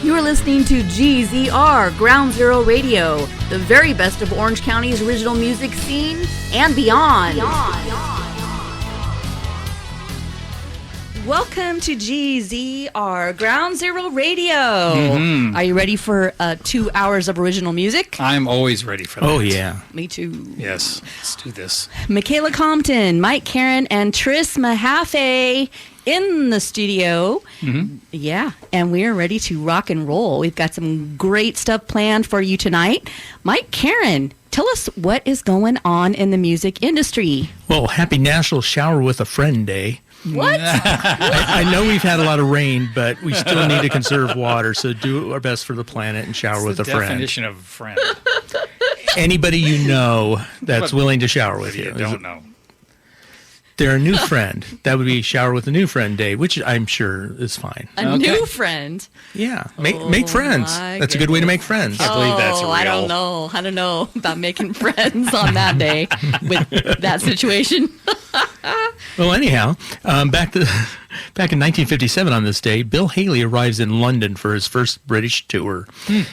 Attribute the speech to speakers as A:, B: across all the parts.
A: You are listening to GZR, Ground Zero Radio, the very best of Orange County's original music scene and beyond. Welcome to GZR, Ground Zero Radio.
B: Mm-hmm.
A: Are you ready for 2 hours of original music?
B: I'm always ready for that.
C: Oh, yeah.
A: Me too.
B: Yes, let's do this.
A: Michaela Compton, Mike Karen, and Tris Mahaffey in the studio.
B: Mm-hmm.
A: Yeah, and we are ready to rock and roll. We've got some great stuff planned for you tonight. Mike Karen, tell us what is going on in the music industry.
C: Well, happy National Shower with a Friend Day.
A: What?
C: I know we've had a lot of rain, but we still need to conserve water, so do our best for the planet and shower with a friend.
B: Definition of friend.
C: Anybody you know that's willing to shower with you.
B: Don't know.
C: They're a new friend. That would be Shower with a New Friend Day, which I'm sure is fine.
A: A new friend?
C: Yeah. Make friends. That's a good way to make friends.
B: I believe that's real.
A: I don't know about making friends on that day with that situation.
C: Well, anyhow, back in 1957 on this day, Bill Haley arrives in London for his first British tour.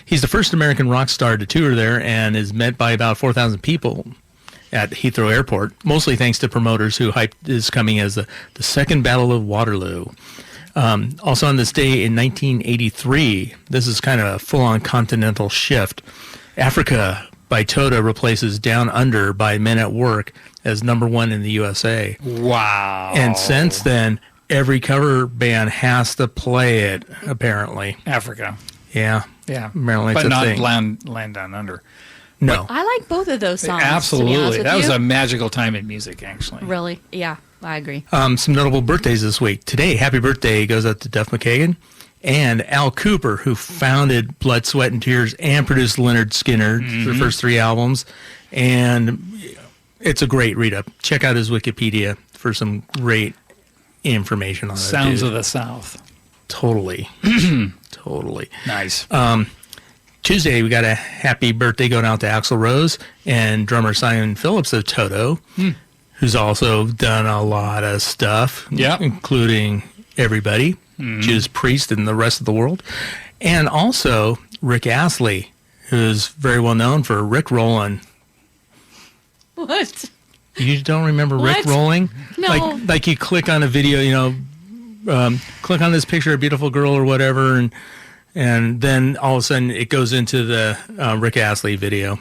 C: He's the first American rock star to tour there and is met by about 4,000 people at Heathrow Airport, mostly thanks to promoters who hyped his coming as the Second Battle of Waterloo. Also on this day in 1983, this is kind of a full-on continental shift. Africa by Toto replaces Down Under by Men at Work as #1 in the USA.
B: Wow.
C: And since then, every cover band has to play it, apparently.
B: Africa.
C: Yeah.
B: Yeah.
C: Apparently
B: but
C: it's a
B: not
C: thing.
B: Land Down Under.
C: No.
A: I like both of those songs.
B: Absolutely. That was
A: a
B: a magical time in music, actually.
A: really, yeah, I agree.
C: Some notable birthdays this week. Today, happy birthday goes out to Duff McKagan and Al Cooper, who founded Blood, Sweat, and Tears and produced Lynyrd Skynyrd, their first 3 albums. And it's a great read-up. Check out his Wikipedia for some great information on that
B: Sounds
C: dude.
B: of the South.
C: Totally. Totally.
B: Nice.
C: Tuesday, we got a happy birthday going out to Axl Rose and drummer Simon Phillips of Toto, who's also done a lot of stuff, including Everybody, Judas Priest, and the rest of the world. And also Rick Astley, who's very well known for Rick Rollin'.
A: What?
C: You don't remember Rick
A: What?
C: Rolling?
A: No.
C: Like you click on a video, click on this picture of a beautiful girl or whatever, and then all of a sudden it goes into the Rick Astley video.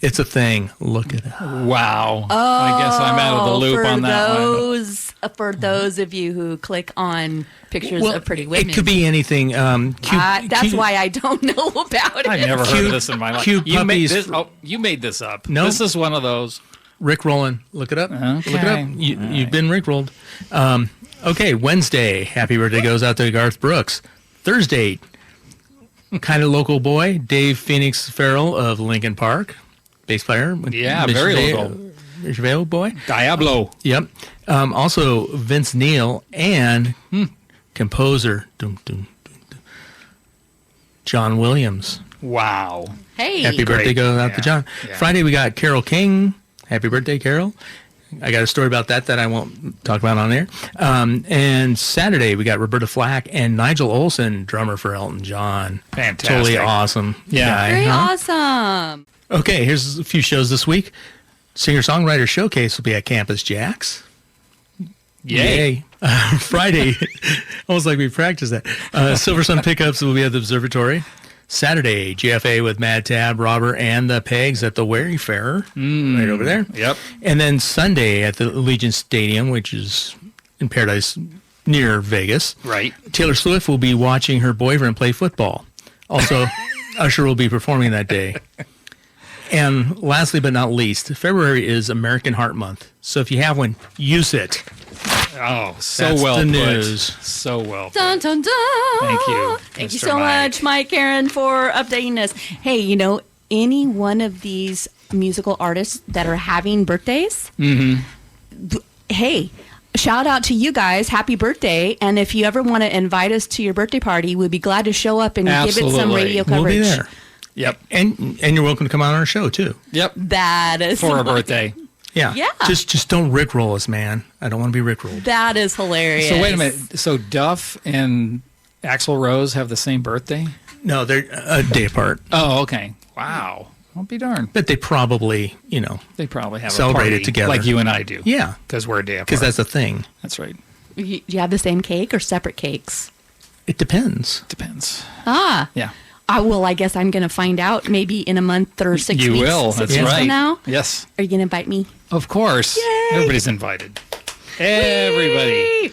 C: It's a thing. Look it up.
B: Wow. I guess I'm out of the loop on that one.
A: For those of you who click on pictures of pretty women.
C: It could be anything.
A: That's why I don't know about it.
B: I've never heard of this in my life.
C: Cute
B: You made
C: puppies.
B: this, you made this up.
C: No.
B: This is one of those.
C: Rick Rollin'. Look it up.
B: Okay.
C: Look it up. You've been Rickrolled. Okay, Wednesday. Happy birthday goes out to Garth Brooks. Thursday, kind of local boy, Dave Phoenix Farrell of Linkin Park. Bass player.
B: Yeah, very local.
C: Mission Vale boy.
B: Diablo.
C: Yep. Also, Vince Neil and composer John Williams.
B: Wow.
A: Hey.
C: Happy birthday goes out to John.
B: Yeah.
C: Friday, we got Carole King. Happy birthday, Carol. I got a story about that I won't talk about on air. And Saturday, we got Roberta Flack and Nigel Olsson, drummer for Elton John.
B: Fantastic.
C: Totally awesome guy.
A: Very awesome.
C: Okay, here's a few shows this week. Singer-Songwriter Showcase will be at Campus Jacks.
B: Yay.
C: Friday, almost like we practiced that. Silver Sun Pickups will be at the Observatory. Saturday, GFA with Mad Tab, Robert, and the Pegs at the Wayfarer, right over there.
B: Yep.
C: And then Sunday at the Allegiant Stadium, which is in Paradise near Vegas.
B: Right.
C: Taylor Swift will be watching her boyfriend play football. Also, Usher will be performing that day. And lastly but not least, February is American Heart Month. So if you have one, use it.
B: Oh, so
C: That's
B: well
C: the
B: put.
C: news.
B: So well put.
A: Dun, dun, dun.
B: Thank you.
A: Thank you
B: Mr.
A: so
B: Mike.
A: much, Mike Karen, for updating us. Hey, any one of these musical artists that are having birthdays, hey, shout out to you guys. Happy birthday. And if you ever want to invite us to your birthday party, we'd be glad to show up and give it some
B: Absolutely.
A: radio
C: We'll
A: coverage.
C: be there.
B: Yep.
C: And you're welcome to come on our show, too.
B: Yep.
A: That is
B: For a birthday.
C: Yeah.
A: Yeah.
C: Just don't rickroll us, man. I don't want to be rickrolled.
A: That is hilarious.
B: So wait a minute. So Duff and Axl Rose have the same birthday?
C: No, they're a day apart.
B: Oh, okay. Wow. I'll be darned.
C: But they probably,
B: They probably have
C: celebrate
B: a party
C: it together.
B: like you and I do.
C: Yeah.
B: Because we're a day apart.
C: Because that's a thing.
B: That's right.
A: Do you have the same cake or separate cakes?
C: It depends.
B: Depends.
A: Ah.
B: Yeah.
A: Well, I guess I'm going to find out maybe in a month or 6
B: You
A: weeks.
B: will.
A: 6
B: That's
A: weeks
B: right.
A: from now.
B: Yes.
A: Are you going to invite me?
B: Of course.
A: Yay!
B: Everybody's invited. Everybody.
A: Whee!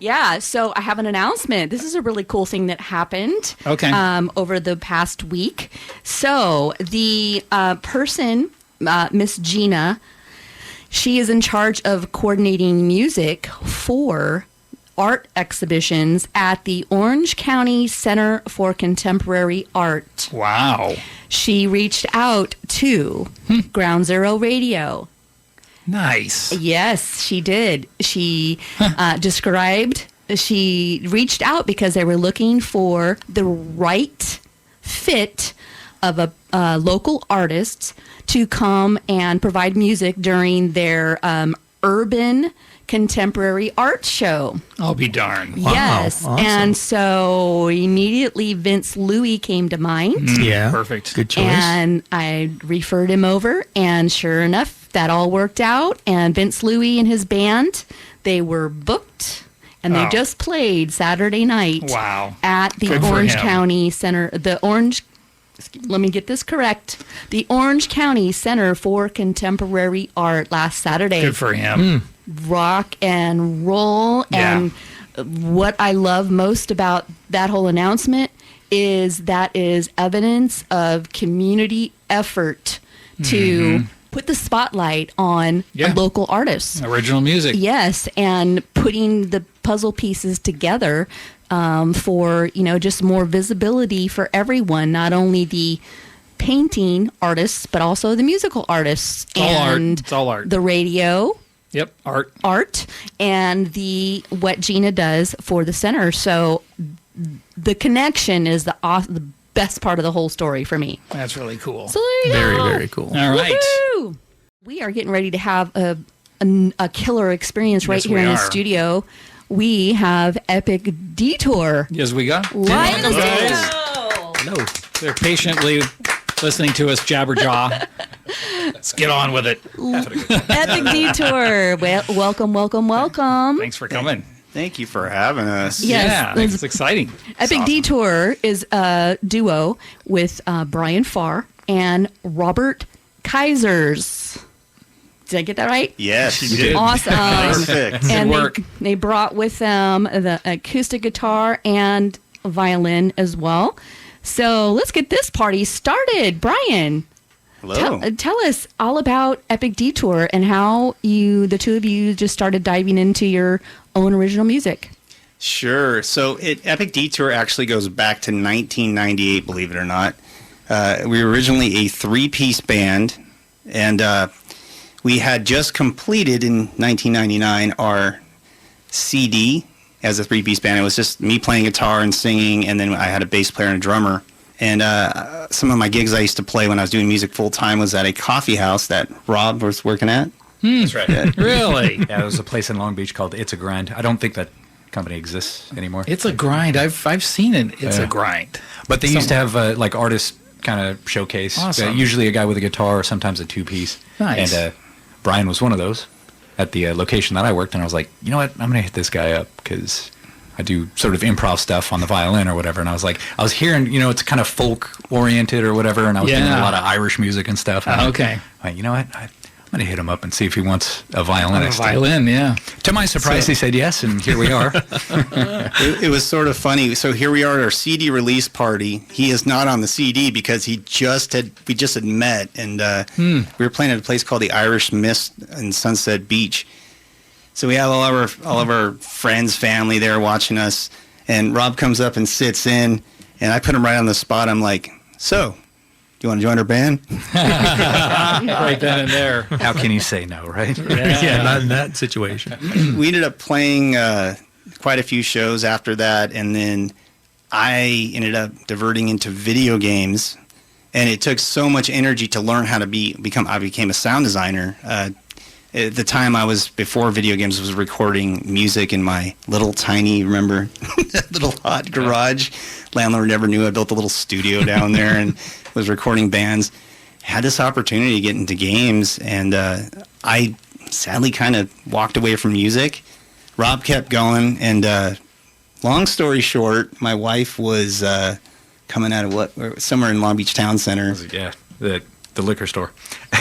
A: Yeah, so I have an announcement. This is a really cool thing that happened over the past week. So the person, Miss Gina, she is in charge of coordinating music for art exhibitions at the Orange County Center for Contemporary Art.
B: Wow.
A: She reached out to Ground Zero Radio.
B: Nice.
A: Yes, she did. She she reached out because they were looking for the right fit of a local artist to come and provide music during their urban contemporary art show.
B: I'll be darned.
C: Wow,
A: Yes.
C: awesome.
A: And so immediately Vince Louie came to mind.
C: Yeah.
B: Perfect.
C: Good choice.
A: And I referred him over, and sure enough, that all worked out. And Vince Louie and his band, they were booked, and they
B: Oh.
A: just played Saturday night
B: Wow.
A: at the
B: Good for
A: Orange
B: him.
A: County Center. Let me get this correct. The Orange County Center for Contemporary Art last Saturday.
B: Good for him.
A: Rock and roll.
B: Yeah.
A: And what I love most about that whole announcement is that is evidence of community effort to put the spotlight on
B: Yeah.
A: local artists.
B: Original music.
A: Yes, and putting the puzzle pieces together for just more visibility for everyone, not only the painting artists but also the musical artists
B: It's all art.
A: and
B: It's all art.
A: the radio
B: Yep.
A: art and the what Gina does for the center. So the connection is the best part of the whole story for me.
B: That's really cool.
A: So there you
C: Very,
A: go.
C: very cool.
B: All right.
A: Woohoo! We are getting ready to have a killer experience right
B: Yes,
A: here
B: we
A: in the
B: are.
A: studio. We have Epic Detour
B: Yes, we got.
A: live in the
B: Guys.
A: studio.
C: Hello.
B: They're patiently listening to us jabberjaw. Let's get on with it.
A: Epic Detour. Well, welcome.
B: Thanks for coming.
D: Thank you for having us.
A: Yes,
B: Yeah,
A: it's-
B: it's exciting.
A: Epic
D: awesome.
A: Detour is a duo with Brian Farr and Robert Kaisers. Did I get that right?
D: Yes,
B: You did.
A: Awesome.
D: Perfect.
A: And
B: work.
A: they brought with them the acoustic guitar and violin as well. So let's get this party started. Brian,
D: Hello.
A: tell us all about Epic Detour and how the two of you just started diving into your own original music.
D: Sure. So Epic Detour actually goes back to 1998, believe it or not. We were originally a three-piece band, and we had just completed in 1999 our CD as a three-piece band. It was just me playing guitar and singing, and then I had a bass player and a drummer. And some of my gigs I used to play when I was doing music full-time was at a coffee house that Rob was working at.
E: That's right.
B: Really?
E: Yeah, there was a place in Long Beach called It's a Grind. I don't think that company exists anymore.
B: It's a grind. I've seen it. It's
E: Yeah.
B: a grind.
E: But they used to have like artist kind of showcase.
B: Awesome.
E: Usually a guy with a guitar or sometimes a two-piece.
B: Nice.
E: And Brian was one of those at the location that I worked, and I was like, you know what, I'm going to hit this guy up because I do sort of improv stuff on the violin or whatever. And I was hearing, it's kind of folk-oriented or whatever, and I was doing
B: Yeah.
E: a lot of Irish music and stuff. And
B: Okay.
E: I'm like, you know what, I'm going to hit him up and see if he wants a violinist.
B: Violin, yeah.
E: To my surprise, he said yes, and here we are.
D: It was sort of funny. So here we are at our CD release party. He is not on the CD because we just had met, and we were playing at a place called the Irish Mist in Sunset Beach. So we have all of our friends, family there watching us, and Rob comes up and sits in, and I put him right on the spot. I'm like, so, do you want to join our band?
B: Right then and there.
E: How can you say no, right?
C: Yeah, not in that situation.
D: We ended up playing quite a few shows after that, and then I ended up diverting into video games, and it took so much energy to learn how to become. I became a sound designer. at the time I was, before video games, was recording music in my little tiny, remember, that little hot garage. Landlord never knew I built a little studio down there and was recording bands. Had this opportunity to get into games, and I sadly kind of walked away from music. Rob kept going, and long story short, my wife was coming out of somewhere in Long Beach Town Center.
E: Yeah, the liquor store.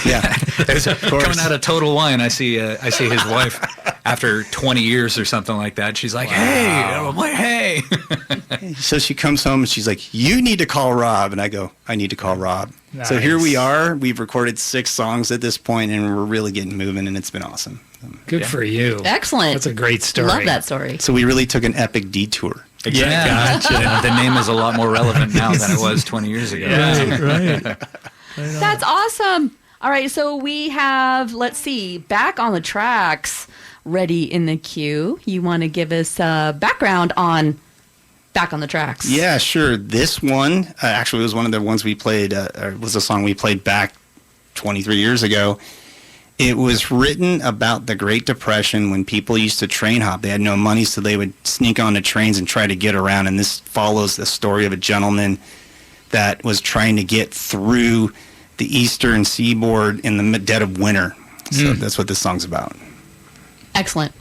D: Yeah, of course.
E: Coming out of Total Wine, I see his wife after 20 years or something like that. She's like, "Hey," I'm like, "Hey."
D: So she comes home and she's like, "You need to call Rob," and I go, "I need to call Rob." So here we are. We've recorded 6 songs at this point, and we're really getting moving, and it's been awesome.
B: Good for you.
A: Excellent.
B: That's a great story.
A: Love that story.
D: So we really took an epic detour.
E: Yeah, gotcha. The name is a lot more relevant now than it was 20 years ago.
C: Right.
A: That's awesome. All right, so we have, let's see, Back on the Tracks ready in the queue. You want to give us background on Back on the Tracks?
D: Yeah, sure. This one actually was one of the ones we played, was a song we played back 23 years ago. It was written about the Great Depression when people used to train hop. They had no money, so they would sneak onto trains and try to get around. And this follows the story of a gentleman that was trying to get through the eastern seaboard in the dead of winter. So that's what this song's about.
A: Excellent.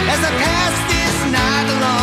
F: As I pass this night alone,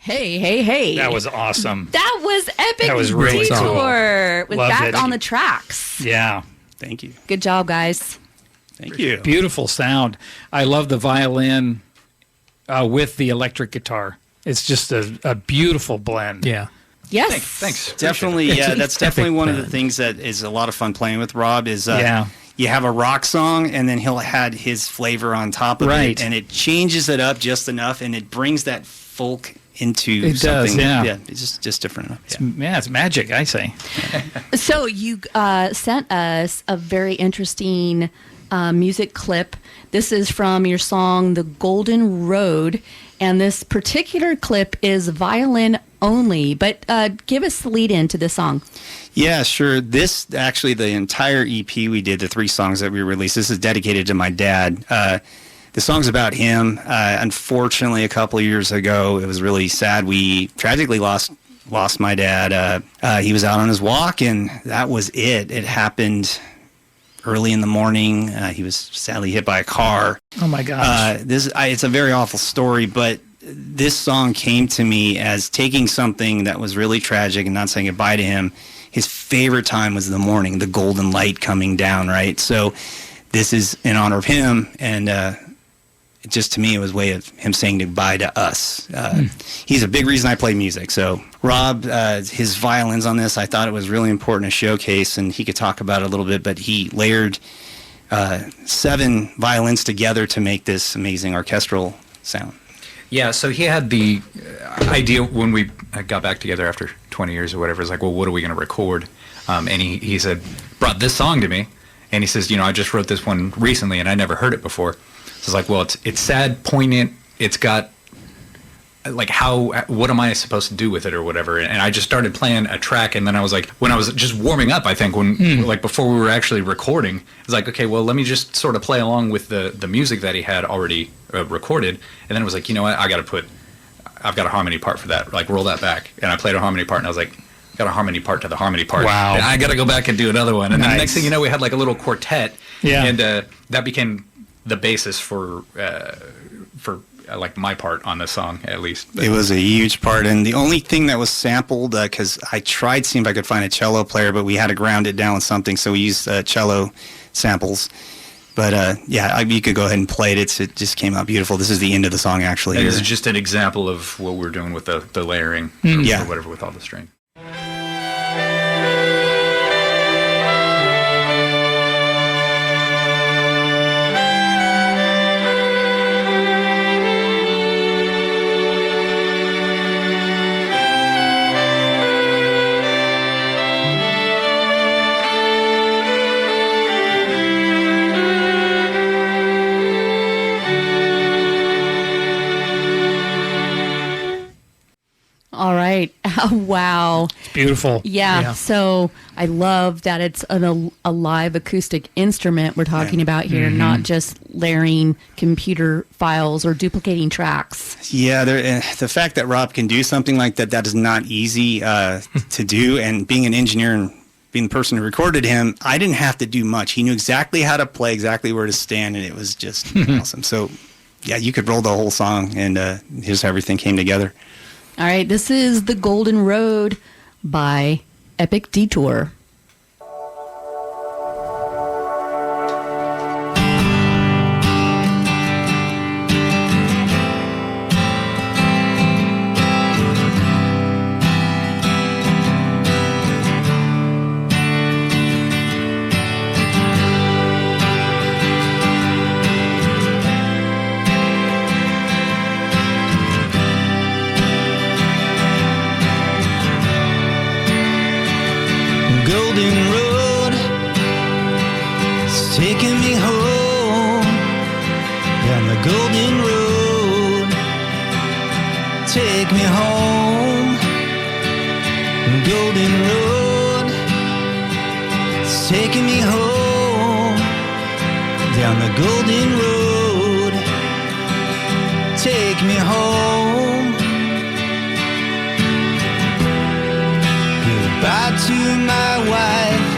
A: Hey.
B: That was awesome.
A: That was epic.
B: That was really cool.
A: Detour with
B: Loved
A: back
B: it.
A: on the tracks.
B: Yeah.
D: Thank you.
A: Good job, guys.
D: Thank you.
B: Beautiful sound. I love the violin with the electric guitar. It's just a beautiful blend.
C: Yeah.
A: Yes.
E: Thanks.
D: Definitely,
C: It's-
D: yeah.
C: it's
D: That's definitely
C: epic
D: one of the
C: band.
D: things that is a lot of fun playing with Rob. Is
B: Yeah.
D: you have a rock song, and then he'll add his flavor on top of
B: Right.
D: it, and it changes it up just enough, and it brings that folk into
B: It does,
D: something.
B: yeah.
D: It's just different enough.
B: It's,
D: Yeah.
B: it's magic, I say.
A: So you sent us a very interesting music clip. This is from your song, The Golden Road. And this particular clip is violin only. But give us the lead in to this song.
D: Yeah, sure. This actually, the entire EP we did, the 3 songs that we released, this is dedicated to my dad. The song's about him. Unfortunately, a couple of years ago, it was really sad. We tragically lost my dad. He was out on his walk, and that was it. It happened early in the morning. He was sadly hit by a car.
B: Oh, my gosh.
D: It's a very awful story, but this song came to me as taking something that was really tragic and not saying goodbye to him. His favorite time was the morning, the golden light coming down, right? So this is in honor of him, and it just, to me, it was a way of him saying goodbye to us. He's a big reason I play music. So Rob, his violins on this, I thought it was really important to showcase, and he could talk about it a little bit, but he layered 7 violins together to make this amazing orchestral sound.
E: Yeah, so he had the idea when we got back together after 20 years or whatever. It's like, well, what are we going to record? And he said, brought this song to me, and he says, I just wrote this one recently, and I never heard it before. So it's like, well, it's sad, poignant. It's got like what am I supposed to do with it or whatever? And I just started playing a track, and then I was like, when I was just warming up, I think like before we were actually recording, it's like, okay, well, let me just sort of play along with the music that he had already recorded, and then it was like, you know what, I've got a harmony part for that, like roll that back, and I played a harmony part, and I was like, got a harmony part to the harmony part.
B: Wow.
E: And I got to go back and do another one, and then the next thing you know, we had like a little quartet,
B: Yeah.
E: and that became the basis for like my part on the song, at least.
D: It was a huge part, and the only thing that was sampled, because I tried seeing if I could find a cello player, but we had to ground it down with something, so we used cello samples. But yeah, you could go ahead and play it. It just came out beautiful. This is the end of the song, actually.
E: And this is just an example of what we're doing with the layering,
D: Yeah.
E: or whatever, with all the string.
A: All right. Wow.
B: Beautiful.
A: Yeah. So I love that it's a live acoustic instrument we're talking about here, not just layering computer files or duplicating tracks.
D: Yeah, the fact that Rob can do something like that is not easy to do. And being an engineer and being the person who recorded him, I didn't have to do much. He knew exactly how to play, exactly where to stand, and it was just awesome. So, yeah, you could roll the whole song, and here's how everything came together.
A: All right. This is The Golden Road by Epic Detour.
F: Golden road, it's taking me home. Down the golden road, take me home. Golden road, it's taking me home. Down the golden road, take me home. Goodbye to my wife.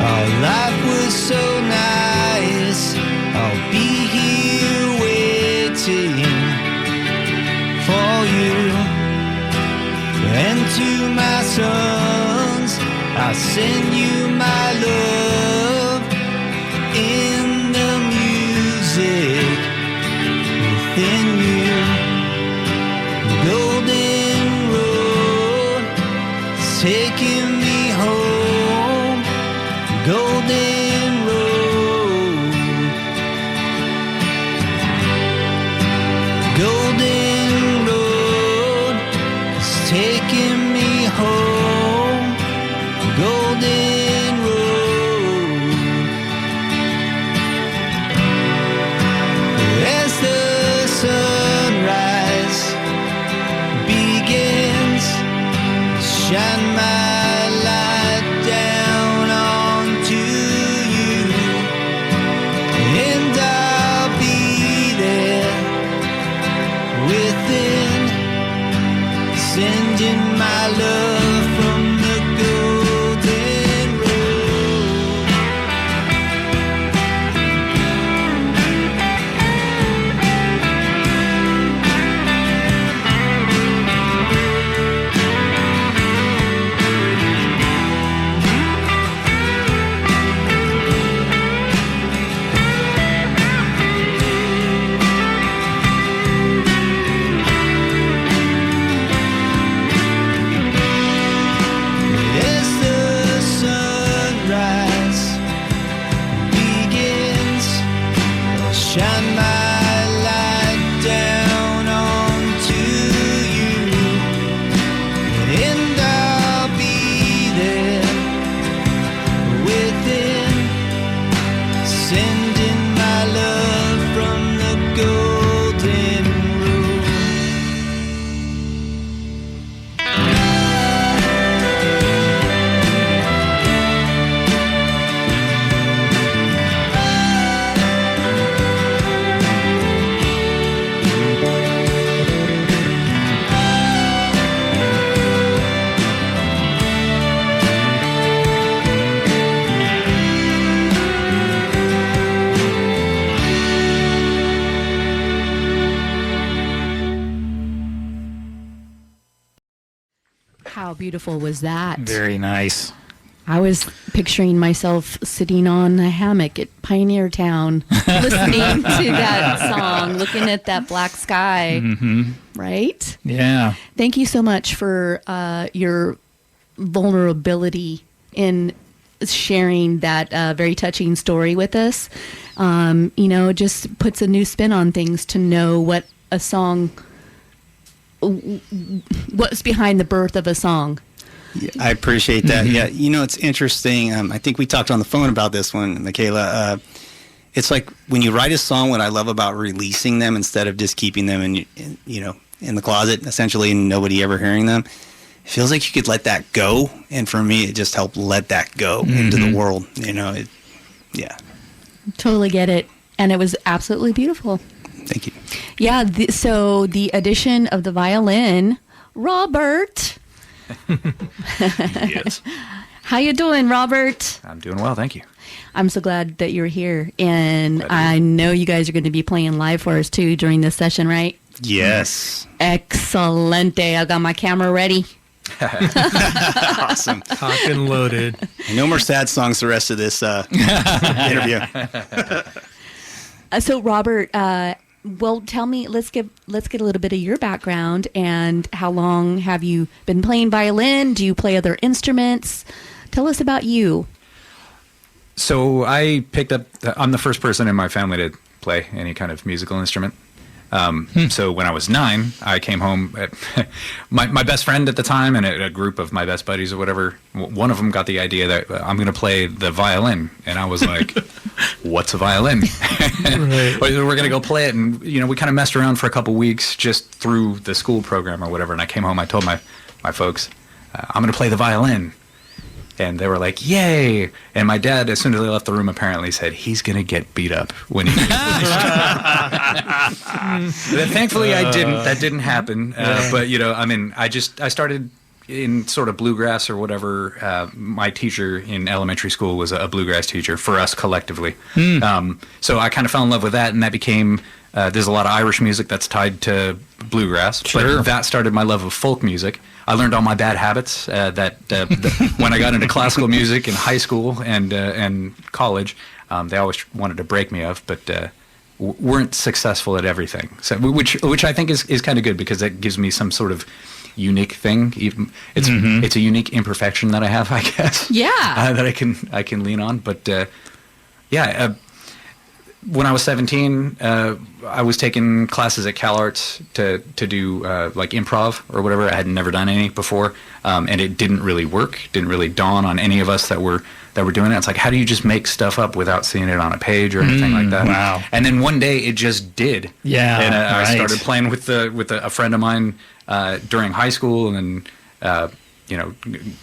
F: Our life was so nice. I'll be here waiting for you. send you my love in the music within you. Golden road taking me home. Golden road. Golden road is taking me home. Golden road. As the sunrise begins, shine my light down onto you, and I'll be there within, sending my love from the golden road. As the sunrise begins, I'll shine my light down onto you, and I'll be there within, sending my love from the golden road.
A: How beautiful was that?
B: Very nice.
A: I was picturing myself sitting on a hammock at Pioneer Town, listening to that song, looking at that black sky. Right?
B: Yeah.
A: Thank you so much for your vulnerability in sharing that very touching story with us. You know, it just puts a new spin on things to know what a song, what's behind the birth of a song.
D: Yeah, I appreciate that. Yeah, you know, it's interesting. I think we talked on the phone about this one, Michaela. It's like when you write a song, what I love about releasing them instead of just keeping them in the closet, essentially, and nobody ever hearing them. It feels like you could let that go, and for me, it just helped let that go into the world. You know, yeah.
A: Totally get it. And it was absolutely beautiful.
D: Thank you.
A: Yeah, so the addition of the violin, Robert.
E: Yes.
A: How you doing, Robert?
E: I'm doing well, thank you.
A: I'm so glad that you're here. And I know you guys are going to be playing live for us, too, during this session, right?
D: Yes.
A: Excelente. I got my camera ready.
D: Awesome.
C: Cocked and loaded.
D: No more sad songs the rest of this interview.
A: So, Robert, well, tell me, let's get a little bit of your background and how long have you been playing violin? Do you play other instruments? Tell us about you.
E: So I'm the first person in my family to play any kind of musical instrument. So when I was 9, I came home. My best friend at the time and a group of my best buddies or whatever, one of them got the idea that I'm going to play the violin. And I was like, what's a violin? Right. We're going to go play it. And, you know, we kind of messed around for a couple weeks just through the school program or whatever. And I came home, I told my folks, I'm going to play the violin. And they were like, yay. And my dad, as soon as I left the room, apparently said, he's going to get beat up when he Thankfully, I didn't. That didn't happen. But, you know, I mean, I started, in sort of bluegrass or whatever. My teacher in elementary school was a bluegrass teacher for us collectively. So I kind of fell in love with that, and that became. There's a lot of Irish music that's tied to bluegrass, but that started my love of folk music. I learned all my bad habits when I got into classical music in high school and college. They always wanted to break me of, but weren't successful at everything. So, which I think is kind of good because that gives me some sort of unique thing. It's a unique imperfection that I have, I guess.
A: Yeah.
E: That I can lean on, but when I was 17, I was taking classes at CalArts to do like improv or whatever. I had never done any before, and it didn't really work. Didn't really dawn on any of us that were doing it. It's like, how do you just make stuff up without seeing it on a page or anything like that?
B: Wow.
E: And then one day it just did.
B: Yeah.
E: And I
B: right.
E: started playing with a friend of mine during high school, and then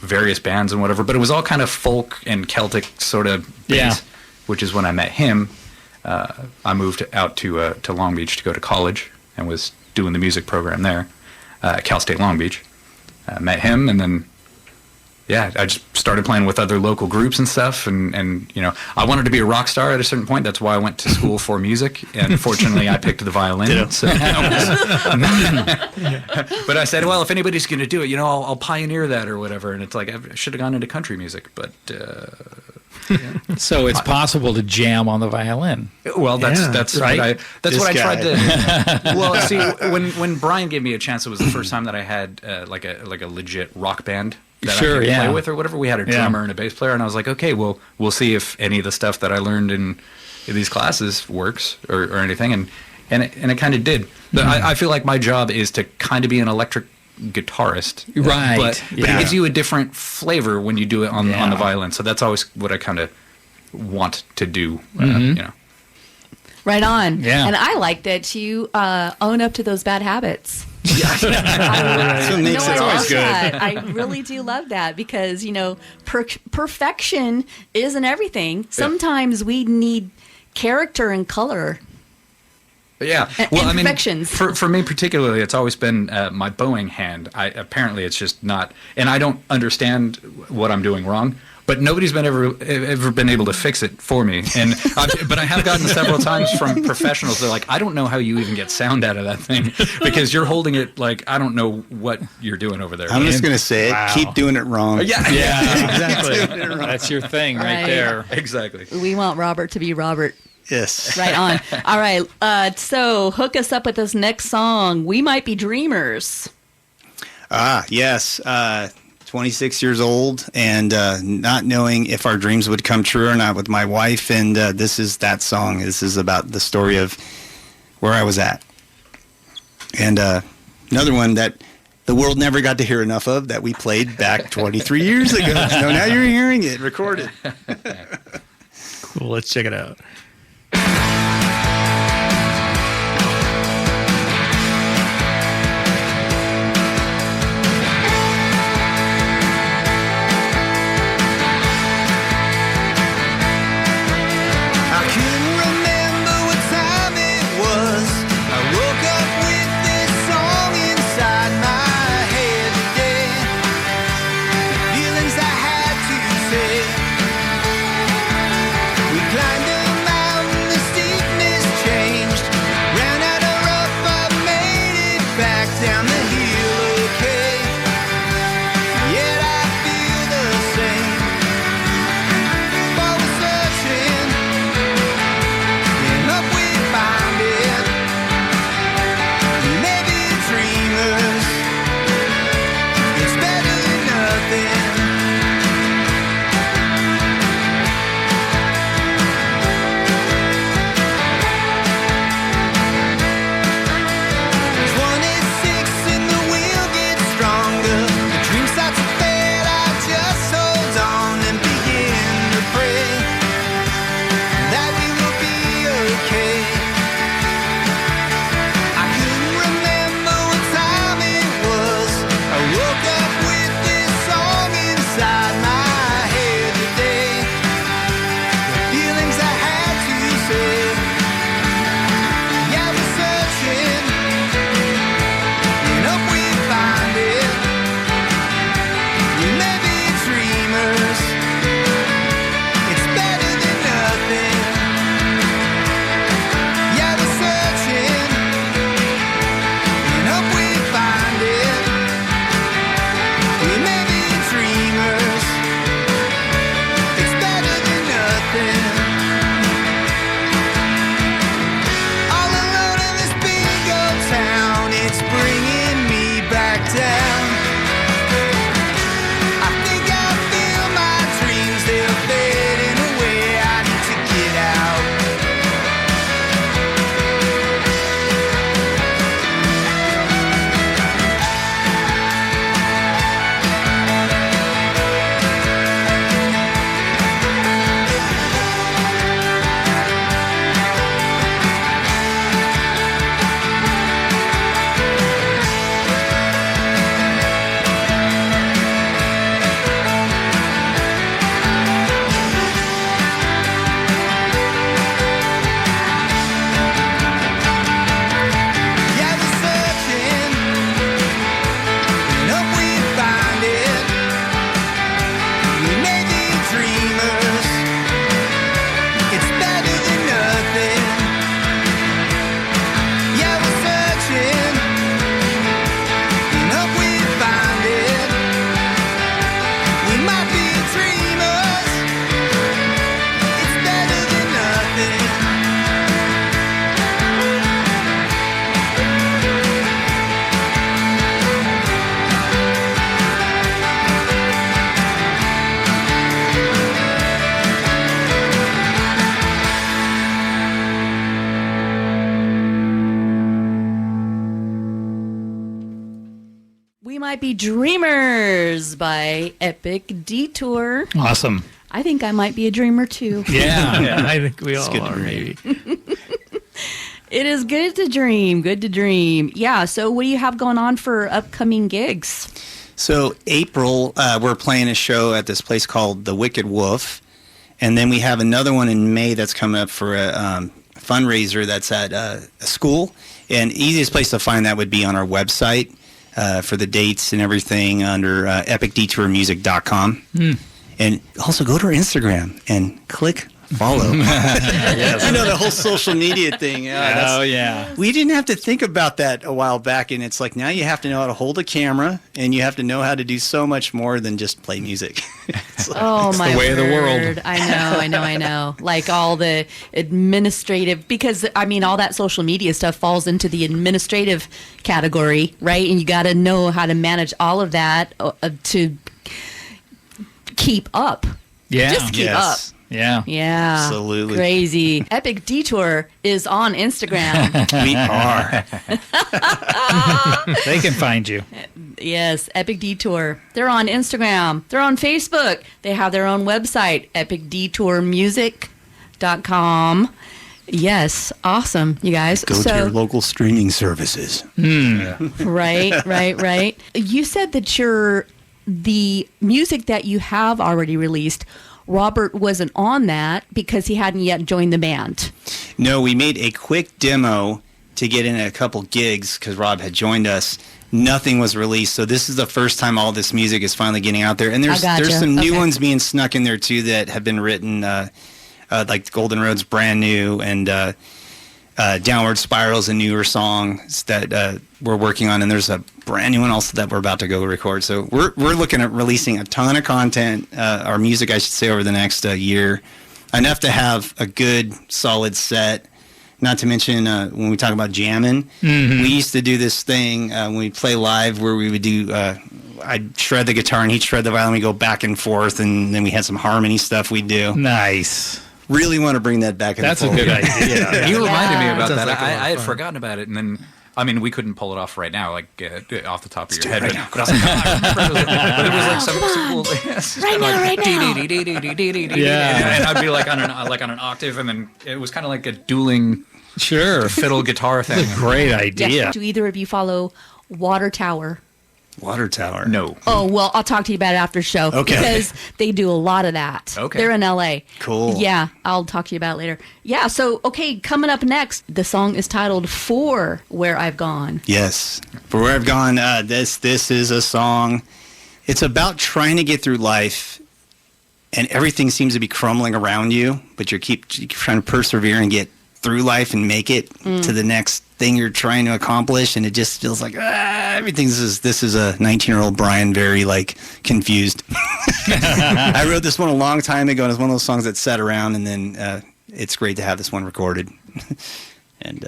E: various bands and whatever. But it was all kind of folk and Celtic sort of base,
B: Yeah.
E: which is when I met him. I moved out to Long Beach to go to college and was doing the music program there, Cal State Long Beach. Met him, and then I just started playing with other local groups and stuff. And I wanted to be a rock star at a certain point. That's why I went to school for music. And fortunately, I picked the violin. So but I said, well, if anybody's going to do it, I'll pioneer that or whatever. And it's like I should have gone into country music, but.
B: So it's possible to jam on the violin.
E: Well, that's
B: right.
E: That's what I tried to. Well, see, when Brian gave me a chance, it was the first time that I had like a legit rock band that I could play with or whatever. We had a drummer and a bass player, and I was like, okay, well, we'll see if any of the stuff that I learned in these classes works or anything, and it kind of did. But I feel like my job is to kind of be an electric guitarist,
B: right?
E: But it gives you a different flavor when you do it on the violin. So that's always what I kind of want to do.
A: Right on.
B: Yeah.
A: And I like that you own up to those bad habits.
D: That's what makes it always good.
A: I really do love that because, perfection isn't everything. Sometimes we need character and color.
E: Yeah,
A: well, imperfections.
E: For me particularly, it's always been my bowing hand. Apparently, it's just not, and I don't understand what I'm doing wrong. But nobody's been ever been able to fix it for me. But I have gotten several times from professionals. They're like, I don't know how you even get sound out of that thing because you're holding it like I don't know what you're doing over there.
D: I'm just gonna say it. Keep doing it wrong.
E: Yeah,
B: exactly. That's your thing right there.
E: Exactly.
A: We want Robert to be Robert.
D: Yes.
A: Right on. All right. So hook us up with this next song. We Might Be Dreamers.
D: Yes. 26 years old and not knowing if our dreams would come true or not with my wife. And this is that song. This is about the story of where I was at. And another one that the world never got to hear enough of that we played back 23 years ago. So now you're hearing it recorded.
C: Cool. Let's check it out.
F: Climbed a mountain.
A: We Might Be Dreamers by Epic Detour.
B: Awesome.
A: I think I might be a dreamer too.
B: Yeah.
C: I think we all
D: good to
C: are,
D: dream.
C: maybe.
A: It is good to dream. Good to dream. Yeah. So, what do you have going on for upcoming gigs?
D: So April, we're playing a show at this place called The Wicked Wolf. And then we have another one in May that's coming up for a fundraiser that's at a school. And easiest place to find that would be on our website for the dates and everything under epicdetourmusic.com. And also go to our Instagram and click follow. I know the whole social media thing.
B: Yeah.
D: We didn't have to think about that a while back, and it's like now you have to know how to hold a camera, and you have to know how to do so much more than just play music. It's like-
A: Oh my
B: the way of the world.
A: word. I know. Like all the administrative, because I mean, all that social media stuff falls into the administrative category, right? And you got to know how to manage all of that to keep up.
B: Yeah.
A: Just keep
D: Yes.
A: up.
B: Yeah.
A: Yeah.
D: Absolutely.
A: Crazy. Epic Detour is on Instagram.
D: We are.
B: They can find you.
A: Yes, Epic Detour. They're on Instagram. They're on Facebook. They have their own website, epicdetourmusic.com. Yes, awesome, you guys.
D: Go to your local streaming services.
A: Right. You said that the music that you have already released, Robert wasn't on that because he hadn't yet joined the band.
D: No, we made a quick demo to get in a couple gigs because Rob had joined us. Nothing was released, so this is the first time all this music is finally getting out there. And
A: I gotcha.
D: there's some new
A: Okay.
D: ones being snuck in there too that have been written, like Golden Road's brand new, and Downward Spiral's a newer song that we're working on, and there's a brand new one also that we're about to go record. So we're looking at releasing a ton of content, our music, I should say, over the next year, enough to have a good, solid set. Not to mention when we talk about jamming, we used to do this thing when we play live where we would do. I'd shred the guitar and he'd shred the violin. We go back and forth, and then we had some harmony stuff we'd do.
B: Nice.
D: Really want to bring that back.
B: That's a
D: fold.
B: good idea.
E: You reminded me about
C: Sounds
E: that.
C: like a lot of
E: I had
C: fun.
E: forgotten about it, and then I mean, we couldn't pull it off right now, like off the top of your head. But I was like, oh, I remember it was, but it was like some cool.
A: Right now.
B: Yeah.
E: And I'd be like on an octave, and then it was kind of like a dueling
B: Sure.
E: fiddle guitar thing.
B: Great idea.
A: Yeah. Do either of you follow Water Tower?
D: Water Tower.
E: No.
A: Oh, well, I'll talk to you about it after show.
D: Okay.
A: Because they do a lot of that.
E: Okay.
A: They're in LA.
D: Cool.
A: Yeah, I'll talk to you about it later. Yeah, so, okay, coming up next, the song is titled For Where I've Gone.
D: Yes. For Where I've Gone, this is a song. It's about trying to get through life, and everything seems to be crumbling around you, but you keep trying to persevere and get through life and make it to the next thing you're trying to accomplish, and it just feels like this is a 19-year-old Brian, very like confused. I wrote this one a long time ago, and it's one of those songs that sat around, and then it's great to have this one recorded and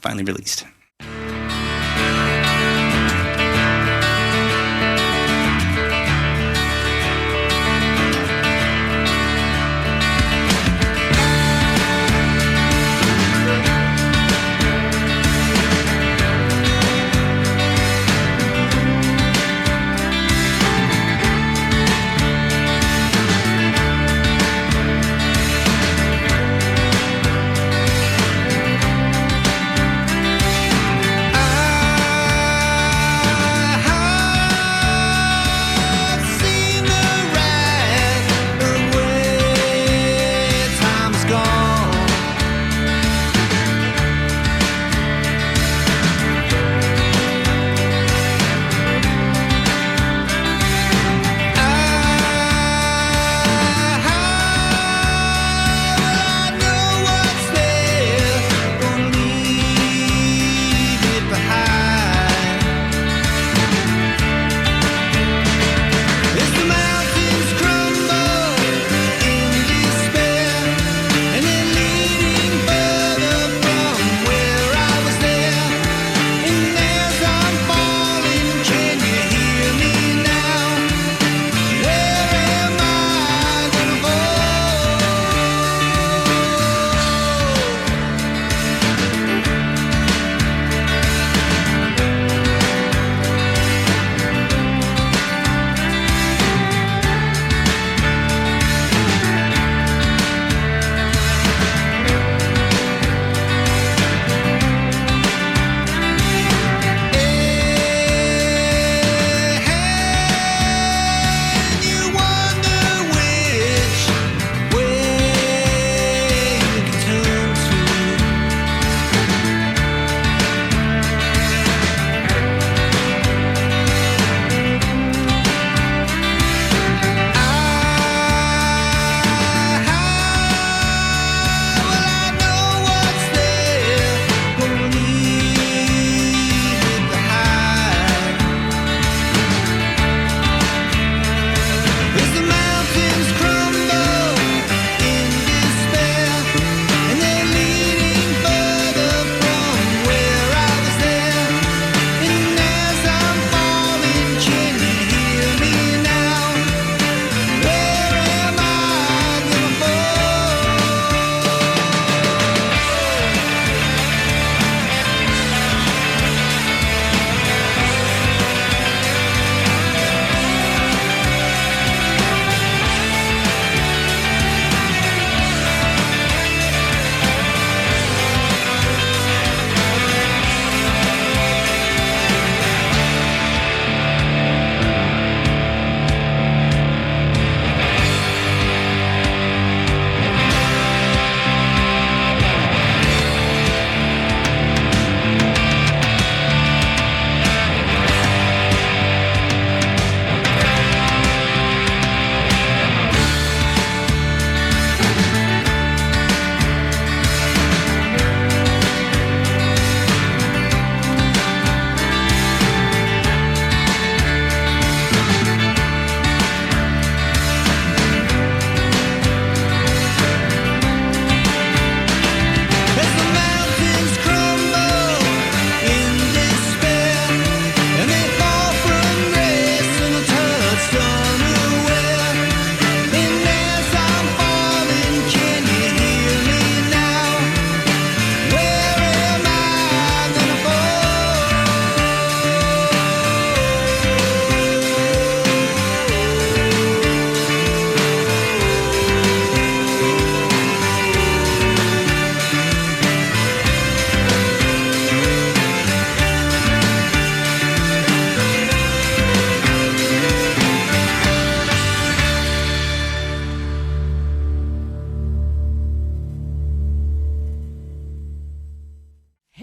D: finally released.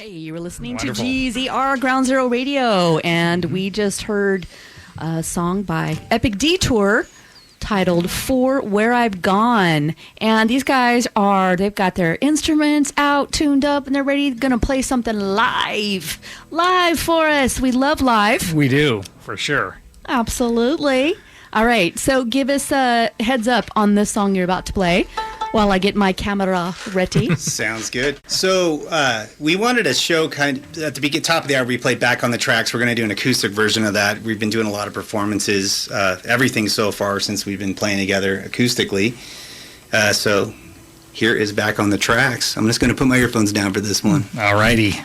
A: Hey, you were listening
B: Wonderful.
A: to GZR Ground Zero Radio, and we just heard a song by Epic Detour titled For Where I've Gone. And these guys they've got their instruments out, tuned up, and they're gonna play something live for us. We love live.
B: We do, for sure.
A: Absolutely. All right, so give us a heads up on this song you're about to play while I get my camera ready.
D: Sounds good. So we wanted to show at the top of the hour we played Back on the Tracks. We're going to do an acoustic version of that. We've been doing a lot of performances, everything so far since we've been playing together acoustically. So here is Back on the Tracks. I'm just going to put my earphones down for this one.
B: All righty.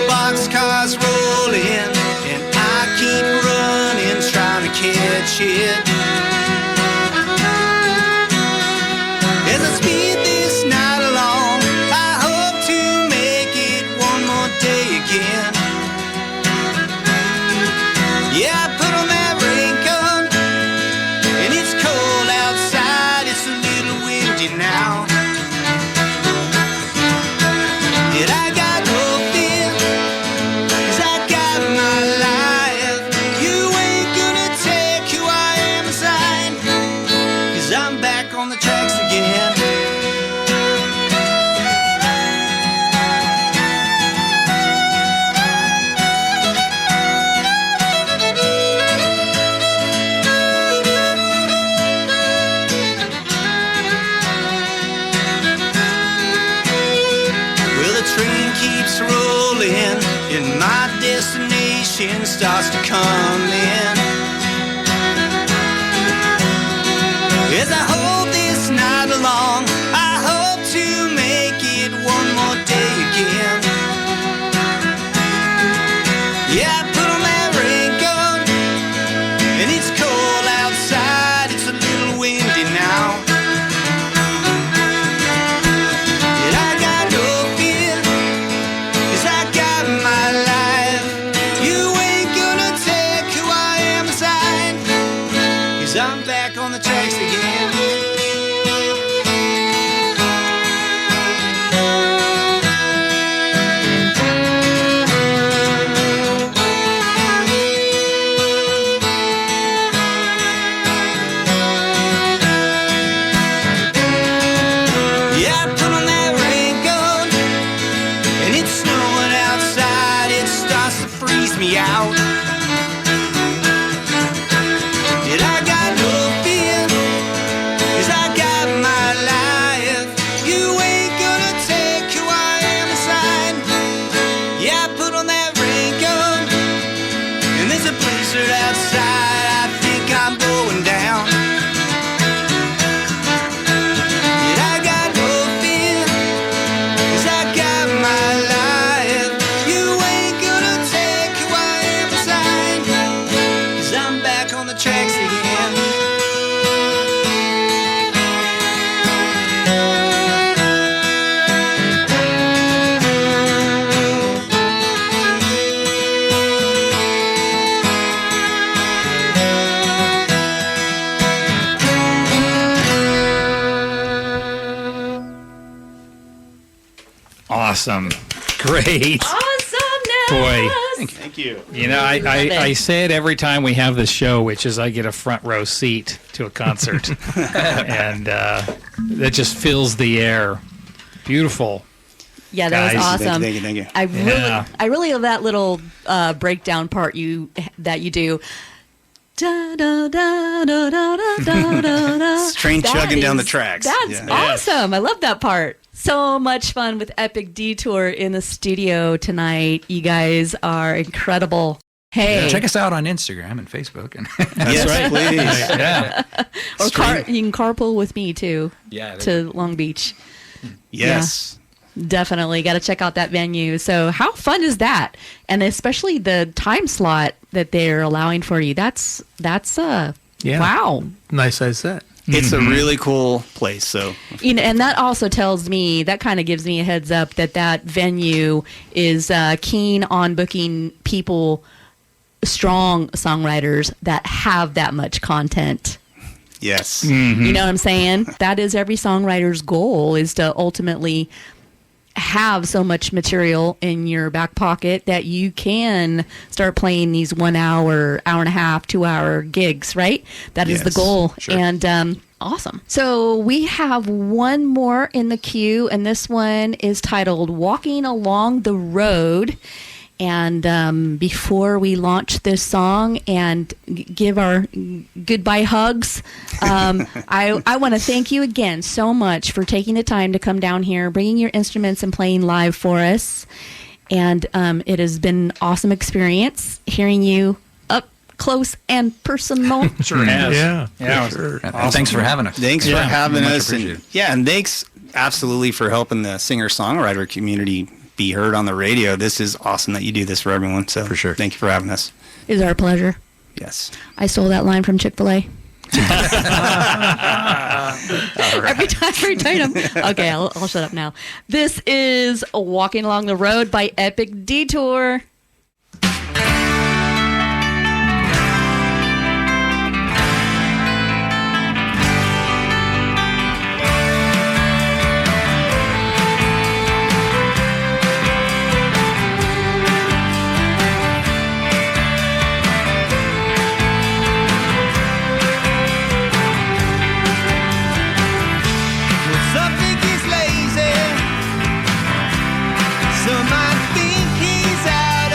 F: Boxcars rolling, and I keep running, trying to catch it. As I speed this night along, I hope to make it one more day again. Yeah, I put on that raincoat, and it's cold outside, it's a little windy now. Yet I got no fear, 'cause I got my life. You ain't gonna take who I am inside, 'cause I'm back on the tracks again. Well, the train keeps rolling, and my destination starts to come in. As I hold this night along, I hope to make it one more day again. Yeah, I put on that raincoat, and it's cold outside, it's a little windy now. Yet I got no fear, 'cause I got my life. You ain't gonna take who I am inside, 'cause I'm back on the tracks again. Yeah, I put on that raincoat, and it's snowing outside, it starts to freeze me out. Yet I got no fear, 'cause I got my life. You ain't gonna take who I am inside. Yeah, I put on that raincoat, and there's a blizzard outside, I think I'm going down. Yet I got no fear, 'cause I got my life. You ain't gonna take who I am inside, 'cause I'm back on the tracks again.
B: Awesome. Great.
A: Awesomeness!
B: Boy.
D: Thank you.
B: You know, I say it every time we have this show, which is I get a front row seat to a concert. And that just fills the air. Beautiful.
A: Yeah, that was
B: Guys,
A: awesome.
D: Thank you.
A: I really love that little breakdown part that you do. Da, da, da, da, da, da, da, da.
D: It's train
A: That
D: chugging down the
A: is-
D: tracks.
A: That's
D: Yeah.
A: awesome. I love that part. So much fun with Epic Detour in the studio tonight. You guys are incredible. Hey,
E: Check us out on Instagram and Facebook. And
D: Yes, please.
E: yeah.
A: or you can carpool with me too.
E: Yeah,
A: to Long Beach.
D: Yes.
A: Definitely got to check out that venue. So how fun is that? And especially the time slot that they're allowing for you. That's wow.
C: Nice size set.
D: It's a really cool place. So,
A: And that also tells me, that kind of gives me a heads up that venue is keen on booking people, strong songwriters that have that much content.
D: yes.
A: You know what I'm saying? That is every songwriter's goal, is to ultimately have so much material in your back pocket that you can start playing these 1 hour, hour and a half, 2 hour gigs, right? That is the
D: Yes,
A: goal.
D: sure.
A: And awesome. So we have one more in the queue, and this one is titled Walking Along the Road. And before we launch this song and give our goodbye hugs, I want to thank you again so much for taking the time to come down here, bringing your instruments and playing live for us. And it has been an awesome experience hearing you up close and personal.
B: Sure has.
C: Yeah,
B: for
C: sure.
E: And Thanks for having us.
D: Thanks for having
E: much
D: us. And,
E: appreciated.
D: and thanks absolutely for helping the singer-songwriter community be heard on the radio. This is awesome that you do this for everyone. So
E: For sure.
D: Thank you for having us.
A: It's our pleasure.
D: Yes.
A: I stole that line from Chick-fil-A. Every time. Okay, I'll shut up now. This is Walking Along the Road by Epic Detour.
F: Some think he's lazy, some might think he's out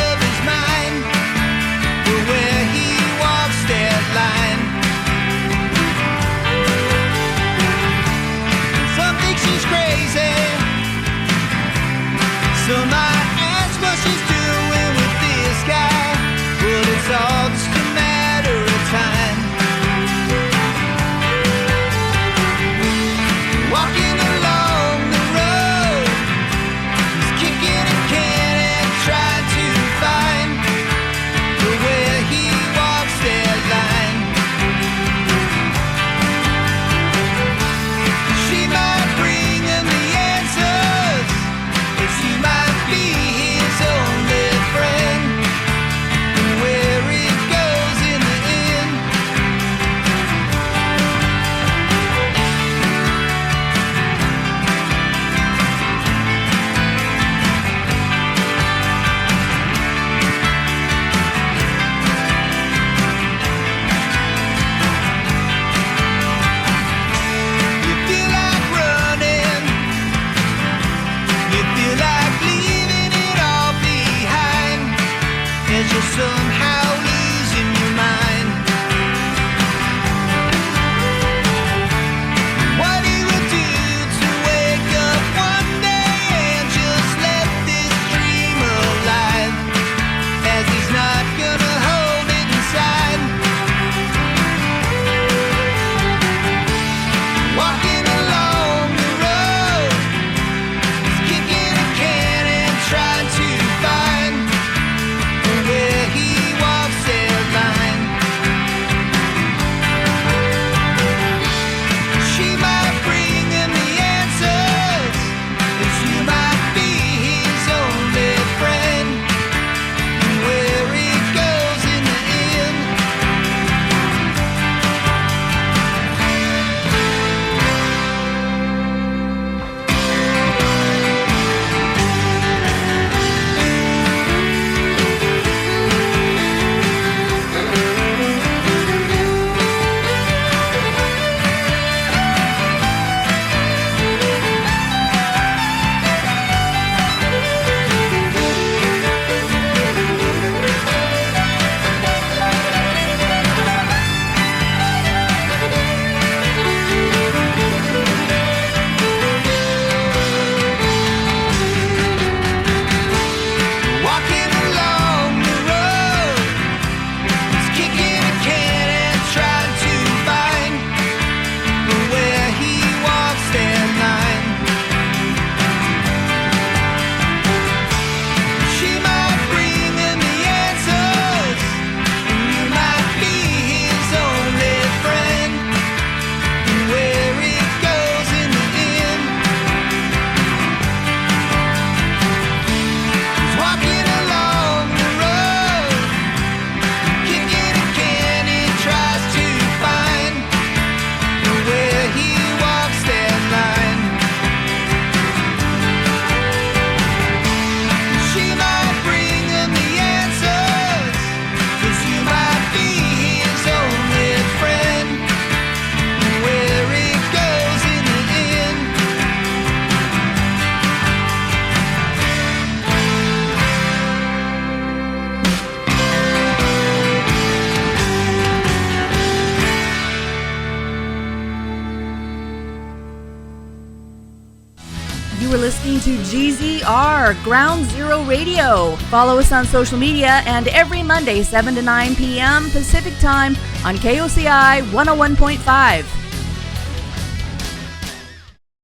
G: You were listening to GZR, Ground Zero Radio. Follow us on social media and every Monday, 7 to 9 p.m. Pacific Time on KOCI 101.5.